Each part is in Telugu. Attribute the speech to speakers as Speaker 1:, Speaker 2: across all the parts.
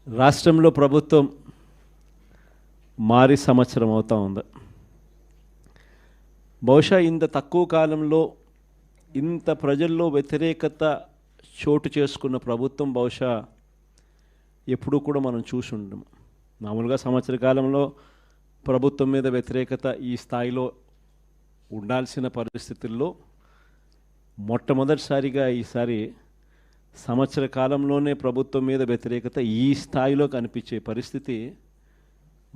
Speaker 1: రాష్ట్రంలో ప్రభుత్వం మారి సంవత్సరం అవుతా ఉంది. బహుశా ఇంత తక్కువ కాలంలో ఇంత ప్రజల్లో వ్యతిరేకత చోటు చేసుకున్న ప్రభుత్వం బహుశా ఎప్పుడూ కూడా మనం చూసి ఉండము. మామూలుగా సంవత్సర కాలంలో ప్రభుత్వం మీద వ్యతిరేకత ఈ స్థాయిలో ఉండాల్సిన పరిస్థితుల్లో మొట్టమొదటిసారిగా ఈసారి సంవత్సర కాలంలోనే ప్రభుత్వం మీద వ్యతిరేకత ఈ స్థాయిలో కనిపించే పరిస్థితి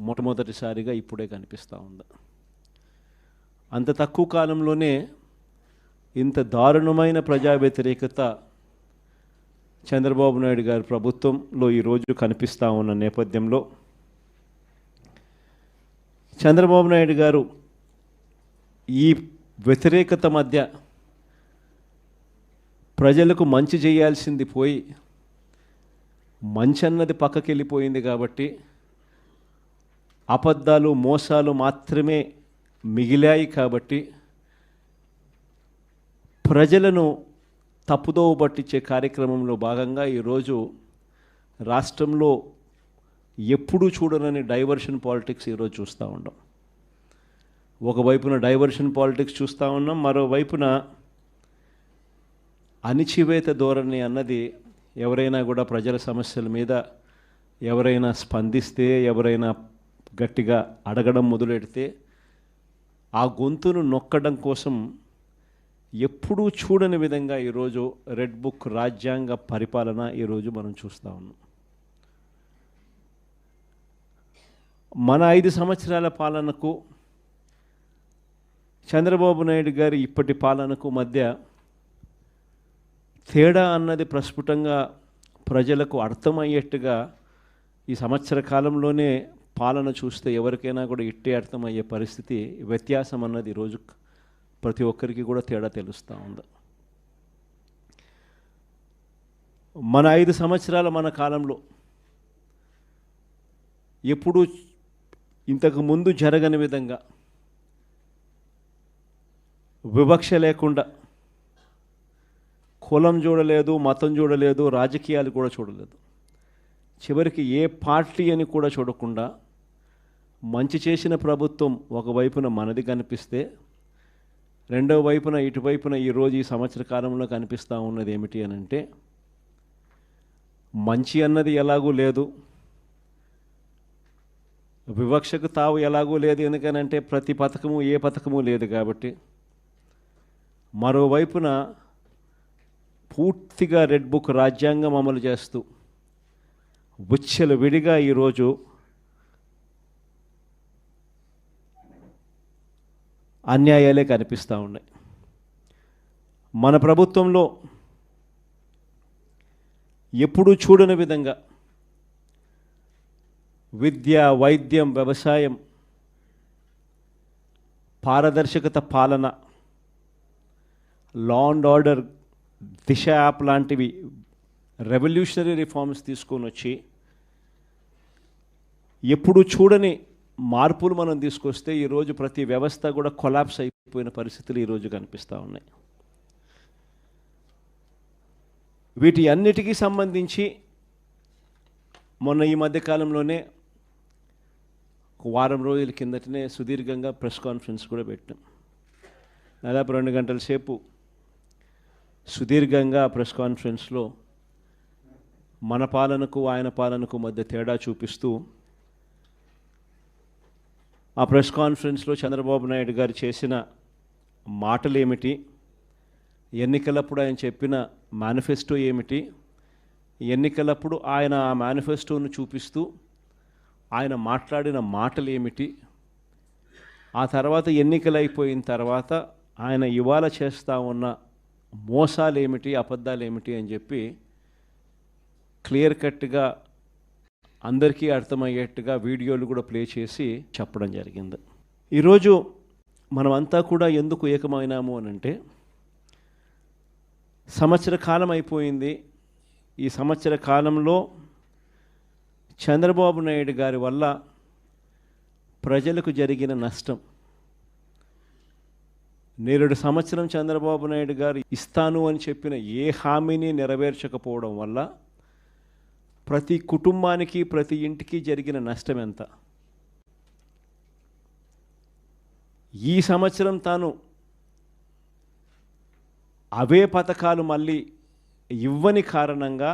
Speaker 1: మొట్టమొదటిసారిగా ఇప్పుడే కనిపిస్తూ ఉంది. అంత తక్కువ కాలంలోనే ఇంత దారుణమైన ప్రజా వ్యతిరేకత చంద్రబాబు నాయుడు గారి ప్రభుత్వంలో ఈరోజు కనిపిస్తూ ఉన్న నేపథ్యంలో చంద్రబాబు నాయుడు గారు ఈ వ్యతిరేకత మధ్య ప్రజలకు మంచి చేయాల్సింది పోయి మంచి అన్నది పక్కకి వెళ్ళిపోయింది కాబట్టి అబద్ధాలు మోసాలు మాత్రమే మిగిలాయి కాబట్టి ప్రజలను తప్పుదోవ పట్టించే కార్యక్రమంలో భాగంగా ఈరోజు రాష్ట్రంలో ఎప్పుడూ చూడనని డైవర్షన్ పాలిటిక్స్ ఈరోజు చూస్తూ ఉన్నాం. ఒకవైపున డైవర్షన్ పాలిటిక్స్ చూస్తూ ఉన్నాం, మరోవైపున అణిచివేత ధోరణి అన్నది ఎవరైనా కూడా ప్రజల సమస్యల మీద ఎవరైనా స్పందిస్తే, ఎవరైనా గట్టిగా అడగడం మొదలెడితే ఆ గొంతును నొక్కడం కోసం ఎప్పుడూ చూడని విధంగా ఈరోజు రెడ్ బుక్ రాజ్యాంగ పరిపాలన ఈరోజు మనం చూస్తూ ఉన్నాం. మన 5 సంవత్సరాల పాలనకు చంద్రబాబు నాయుడు గారి ఇప్పటి పాలనకు మధ్య తేడా అన్నది ప్రస్ఫుటంగా ప్రజలకు అర్థమయ్యేట్టుగా ఈ సంవత్సర కాలంలోనే పాలన చూస్తే ఎవరికైనా కూడా ఇట్టే అర్థమయ్యే పరిస్థితి, వ్యత్యాసం అన్నది ఈరోజు ప్రతి ఒక్కరికి కూడా తేడా తెలుస్తూ ఉంది. మన 5 సంవత్సరాల మన కాలంలో ఎప్పుడూ ఇంతకు ముందు జరగని విధంగా వివక్ష లేకుండా కులం చూడలేదు, మతం చూడలేదు, రాజకీయాలు కూడా చూడలేదు, చివరికి ఏ పార్టీ అని కూడా చూడకుండా మంచి చేసిన ప్రభుత్వం ఒకవైపున మనది కనిపిస్తే రెండవ వైపున ఇటువైపున ఈరోజు ఈ సంవత్సర కాలంలో కనిపిస్తూ ఉన్నది ఏమిటి అని అంటే మంచి అన్నది ఎలాగూ లేదు, వివక్షకు తావు ఎలాగూ లేదు. ఎందుకనంటే ప్రతి పథకము ఏ పథకము లేదు కాబట్టి. మరోవైపున పూర్తిగా రెడ్ బుక్ రాజ్యాంగం అమలు చేస్తూ విచ్చలు విడిగా ఈరోజు అన్యాయాలే కనిపిస్తూ ఉన్నాయి. మన ప్రభుత్వంలో ఎప్పుడూ చూడని విధంగా విద్య, వైద్యం, వ్యవసాయం, పారదర్శకత పాలన, law and order, Disha app లాంటివి రెవల్యూషనరీ రిఫార్మ్స్ తీసుకొని వచ్చి ఎప్పుడు చూడని మార్పులు మనం తీసుకొస్తే ఈరోజు ప్రతి వ్యవస్థ కూడా కొలాప్స్ అయిపోయిన పరిస్థితులు ఈరోజు కనిపిస్తూ ఉన్నాయి. వీటి అన్నిటికీ సంబంధించి మొన్న ఈ మధ్యకాలంలోనే వారం రోజుల కిందటనే సుదీర్ఘంగా ప్రెస్ కాన్ఫరెన్స్ కూడా పెట్టాం. దాదాపు 2 గంటల సేపు సుదీర్ఘంగా ప్రెస్ కాన్ఫరెన్స్లో మన పాలనకు ఆయన పాలనకు మధ్య తేడా చూపిస్తూ ఆ ప్రెస్ కాన్ఫరెన్స్లో చంద్రబాబు నాయుడు గారు చేసిన మాటలు ఏమిటి, ఎన్నికలప్పుడు ఆయన చెప్పిన మేనిఫెస్టో ఏమిటి, ఎన్నికలప్పుడు ఆయన ఆ మేనిఫెస్టోను చూపిస్తూ ఆయన మాట్లాడిన మాటలు ఏమిటి, ఆ తర్వాత ఎన్నికలు అయిపోయిన తర్వాత ఆయన ఇవాళ చేస్తూ ఉన్న మోసాలు ఏమిటి, అబద్ధాలు ఏమిటి అని చెప్పి క్లియర్ కట్గా అందరికీ అర్థమయ్యేట్టుగా వీడియోలు కూడా ప్లే చేసి చెప్పడం జరిగింది. ఈరోజు మనమంతా కూడా ఎందుకు ఏకమైనాము అని అంటే సంవత్సర కాలం అయిపోయింది. ఈ సంవత్సర కాలంలో చంద్రబాబు నాయుడు గారి వల్ల ప్రజలకు జరిగిన నష్టం, 2 సంవత్సరం చంద్రబాబు నాయుడు గారు ఇస్తాను అని చెప్పిన ఏ హామీని నెరవేర్చకపోవడం వల్ల ప్రతి కుటుంబానికి, ప్రతి ఇంటికి జరిగిన నష్టం ఎంత? ఈ సంవత్సరం తాను అవే పథకాలు మళ్ళీ ఇవ్వని కారణంగా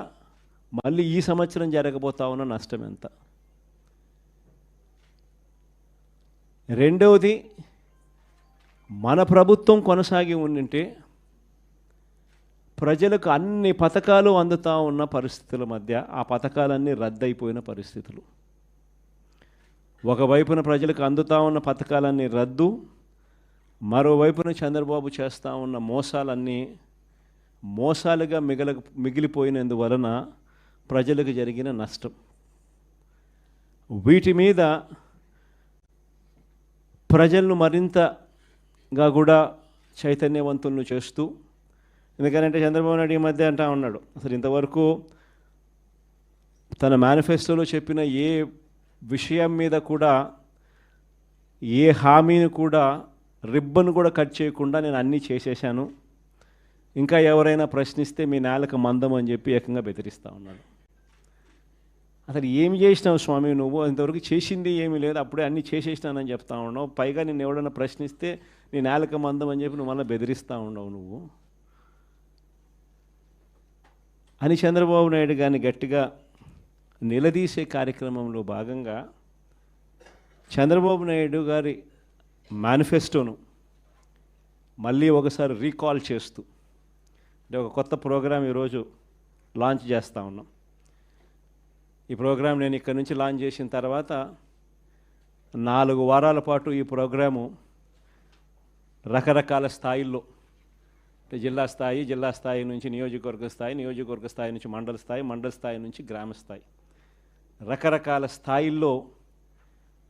Speaker 1: మళ్ళీ ఈ సంవత్సరం జరగబోతా ఉన్న నష్టం ఎంత? రెండవది, మన ప్రభుత్వం కొనసాగి ఉండింటే ప్రజలకు అన్ని పథకాలు అందుతూ ఉన్న పరిస్థితుల మధ్య ఆ పథకాలన్నీ రద్దయిపోయిన పరిస్థితులు. ఒకవైపున ప్రజలకు అందుతూ ఉన్న పథకాలన్నీ రద్దు, మరోవైపున చంద్రబాబు చేస్తూ ఉన్న మోసాలన్నీ మోసాలుగా మిగిలిపోయినందువలన ప్రజలకు జరిగిన నష్టం. వీటి మీద ప్రజలను మరింతగా కూడా చైతన్యవంతులను చేస్తూ, ఎందుకంటే చంద్రబాబు నాయుడు ఈ మధ్య అంటా ఉన్నాడు, అసలు ఇంతవరకు తన మేనిఫెస్టోలో చెప్పిన ఏ విషయం మీద కూడా, ఏ హామీని కూడా, రిబ్బన్ కూడా కట్ చేయకుండా నేను అన్నీ చేసేసాను, ఇంకా ఎవరైనా ప్రశ్నిస్తే మీ నేలకు మందం అని చెప్పి ఏకంగా బెదిరిస్తూ ఉన్నాడు. అసలు ఏమి చేసినావు స్వామి నువ్వు? ఇంతవరకు చేసింది ఏమీ లేదు, అప్పుడే అన్నీ చేసేసినానని చెప్తా ఉన్నావు. పైగా నేను ఎవడన్నా ప్రశ్నిస్తే నీ నేలకు మందం అని చెప్పి నువ్వు మళ్ళీ బెదిరిస్తూ ఉండవు నువ్వు అని చంద్రబాబు నాయుడు గారిని గట్టిగా నిలదీసే కార్యక్రమంలో భాగంగా చంద్రబాబు నాయుడు గారి మేనిఫెస్టోను మళ్ళీ ఒకసారి రీకాల్ చేస్తూ అంటే ఒక కొత్త ప్రోగ్రాం ఈరోజు లాంచ్ చేస్తూ ఉన్నాం. ఈ ప్రోగ్రాం నేను ఇక్కడ నుంచి లాంచ్ చేసిన తర్వాత 4 వారాల పాటు ఈ ప్రోగ్రాము రకరకాల స్థాయిల్లో, అంటే జిల్లా స్థాయి నుంచి నియోజకవర్గ స్థాయి నుంచి మండల స్థాయి నుంచి గ్రామ స్థాయి, రకరకాల స్థాయిల్లో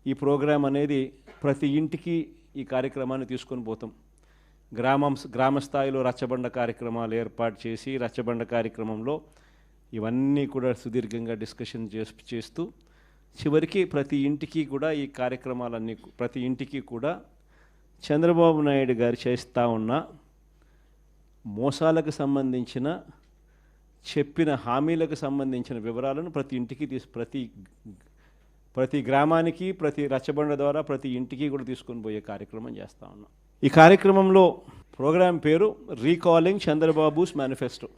Speaker 1: ఈ ప్రోగ్రాం అనేది ప్రతి ఇంటికి ఈ కార్యక్రమాన్ని తీసుకొని పోతాం. గ్రామ స్థాయిలో రచ్చబండ కార్యక్రమాలు ఏర్పాటు చేసి రచ్చబండ కార్యక్రమంలో ఇవన్నీ కూడా సుదీర్ఘంగా డిస్కషన్ చేస్తూ చివరికి ప్రతి ఇంటికి కూడా ఈ కార్యక్రమాలన్నీ, ప్రతి ఇంటికి కూడా చంద్రబాబు నాయుడు గారు చేస్తూ ఉన్న మోసాలకు సంబంధించిన, చెప్పిన హామీలకు సంబంధించిన వివరాలను ప్రతి ఇంటికి ప్రతి గ్రామానికి, ప్రతి రచ్చబండ ద్వారా ప్రతి ఇంటికి కూడా తీసుకొని పోయే కార్యక్రమం చేస్తూ ఉన్నాం. ఈ కార్యక్రమంలో ప్రోగ్రాం పేరు రీకాలింగ్ చంద్రబాబుస్ మేనిఫెస్టో,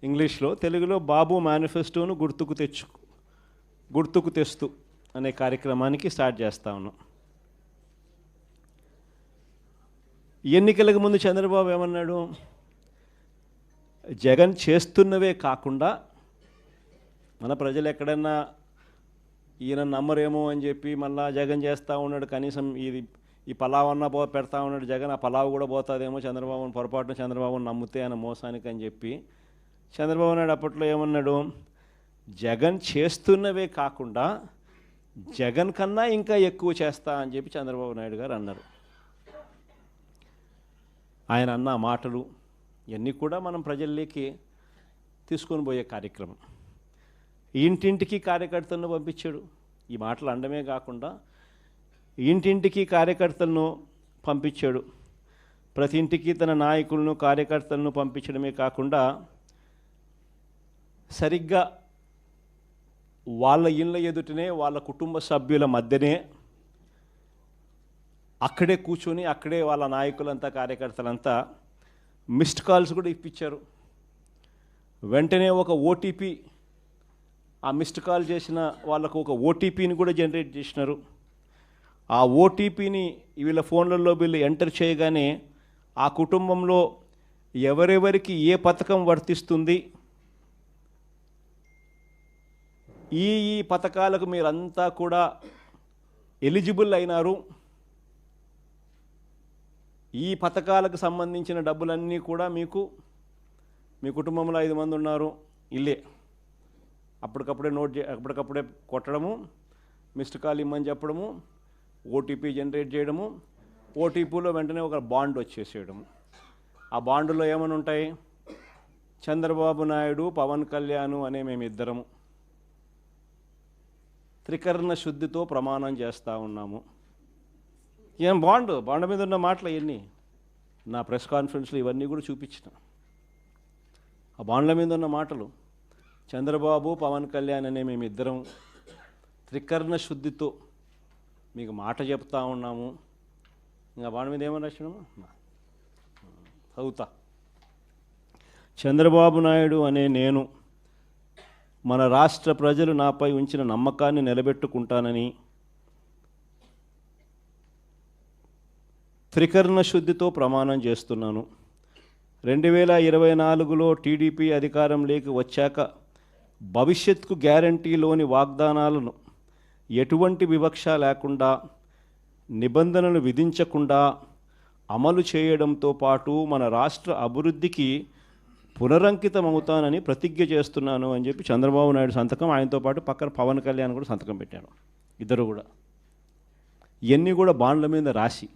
Speaker 1: ఇంగ్లీష్లో, తెలుగులో బాబు మేనిఫెస్టోను గుర్తుకు తెస్తూ అనే కార్యక్రమానికి స్టార్ట్ చేస్తూ ఉన్నాం. ఎన్నికలకు ముందు చంద్రబాబు ఏమన్నాడు? జగన్ చేస్తున్నవే కాకుండా మన ప్రజలు ఎక్కడన్నా ఈయన నమ్మరేమో అని చెప్పి మళ్ళా జగన్ చేస్తూ ఉన్నాడు, కనీసం ఈ పలావ్ అన్న పెడతా ఉన్నాడు జగన్, ఆ పలావ్ కూడా పోతుందేమో చంద్రబాబుని పొరపాటున చంద్రబాబుని నమ్మితే ఆయన మోసానికి అని చెప్పి చంద్రబాబు నాయుడు అప్పట్లో ఏమన్నాడు? జగన్ చేస్తున్నవే కాకుండా జగన్ కన్నా ఇంకా ఎక్కువ చేస్తా అని చెప్పి చంద్రబాబు నాయుడు గారు అన్నారు. ఆయన అన్న మాటలు ఇవన్నీ కూడా మనం ప్రజల్లోకి తీసుకొని పోయే కార్యక్రమం. ఇంటింటికి కార్యకర్తలను పంపించాడు. ఈ మాటలు అనడమే కాకుండా ఇంటింటికి కార్యకర్తలను పంపించాడు. ప్రతి ఇంటికి తన నాయకులను, కార్యకర్తలను పంపించడమే కాకుండా సరిగ్గా వాళ్ళ ఇళ్ళ ఎదుటనే, వాళ్ళ కుటుంబ సభ్యుల మధ్యనే అక్కడే కూర్చొని, అక్కడే వాళ్ళ నాయకులంతా, కార్యకర్తలంతా మిస్డ్ కాల్స్ కూడా ఇప్పించారు. వెంటనే ఒక ఓటీపీ, ఆ మిస్డ్ కాల్ చేసిన వాళ్ళకు ఒక ఓటీపీని కూడా జనరేట్ చేసినారు. ఆ ఓటీపీని వీళ్ళ ఫోన్లలో వీళ్ళు ఎంటర్ చేయగానే ఆ కుటుంబంలో ఎవరెవరికి ఏ పథకం వర్తిస్తుంది, ఈ పథకాలకు మీరంతా కూడా ఎలిజిబుల్ అయినారు, ఈ పథకాలకు సంబంధించిన డబ్బులన్నీ కూడా మీకు, మీ కుటుంబంలో 5 మంది ఉన్నారు, ఇల్లే అప్పటికప్పుడే కొట్టడము, మిస్డ్ కాల్ ఇమ్మని చెప్పడము, ఓటీపీ జనరేట్ చేయడము, ఓటీపీలో వెంటనే ఒక బాండ్ వచ్చేసేయడము. ఆ బాండులో ఏమని ఉంటాయి? చంద్రబాబు నాయుడు, పవన్ కళ్యాణ్ అనే మేమిద్దరము త్రికరణ శుద్ధితో ప్రమాణం చేస్తూ ఉన్నాము. ఏం బాండ్ మీద ఉన్న మాటలు ఇవన్నీ నా ప్రెస్ కాన్ఫరెన్స్లో ఇవన్నీ కూడా చూపించిన. ఆ బాండ్ల మీద ఉన్న మాటలు చంద్రబాబు పవన్ కళ్యాణ్ అనే మేమిద్దరం త్రికరణ శుద్ధితో మీకు మాట చెప్తా ఉన్నాము. ఇంకా వాడి మీద ఏమని రాసినాము చదువుతా. చంద్రబాబు నాయుడు అనే నేను మన రాష్ట్ర ప్రజలు నాపై ఉంచిన నమ్మకాన్ని నిలబెట్టుకుంటానని త్రికరణ శుద్ధితో ప్రమాణం చేస్తున్నాను. 2024లో టీడీపీ అధికారంలోకి వచ్చాక భవిష్యత్తుకు గ్యారంటీలోని వాగ్దానాలను ఎటువంటి వివక్ష లేకుండా నిబంధనలు విధించకుండా అమలు చేయడంతో పాటు మన రాష్ట్ర అభివృద్ధికి పునరంకితమవుతానని ప్రతిజ్ఞ చేస్తున్నాను అని చెప్పి చంద్రబాబు నాయుడు సంతకం, ఆయనతో పాటు పక్కన పవన్ కళ్యాణ్ కూడా సంతకం పెట్టారు. ఇద్దరు కూడా ఇవన్నీ కూడా బాండ్ల మీద రాసి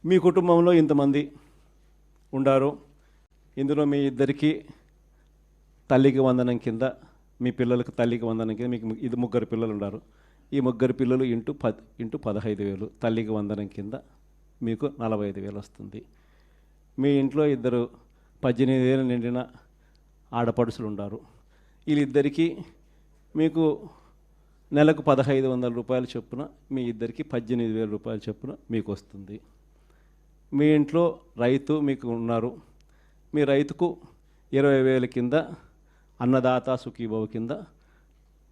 Speaker 1: మీ కుటుంబంలో ఇంతమంది ఉండారు, ఇందులో మీ ఇద్దరికి తల్లికి వందనం కింద, మీ పిల్లలకు తల్లికి వందనం కింద మీకు ఇది ముగ్గురు పిల్లలు ఉన్నారు. ఈ ముగ్గురు పిల్లలు ఇంటూ 15,000 తల్లికి వందనం కింద మీకు 45,000 వస్తుంది. మీ ఇంట్లో ఇద్దరు 18 ఏళ్ళు నిండిన ఆడపడుచులు ఉన్నారు. వీళ్ళిద్దరికీ మీకు నెలకు 1,500 రూపాయలు చొప్పున, మీ ఇద్దరికి 18,000 రూపాయలు చొప్పున మీకు వస్తుంది. మీ ఇంట్లో రైతు మీకు ఉన్నారు, మీ రైతుకు 20,000 కింద అన్నదాత సుఖీభవ కింద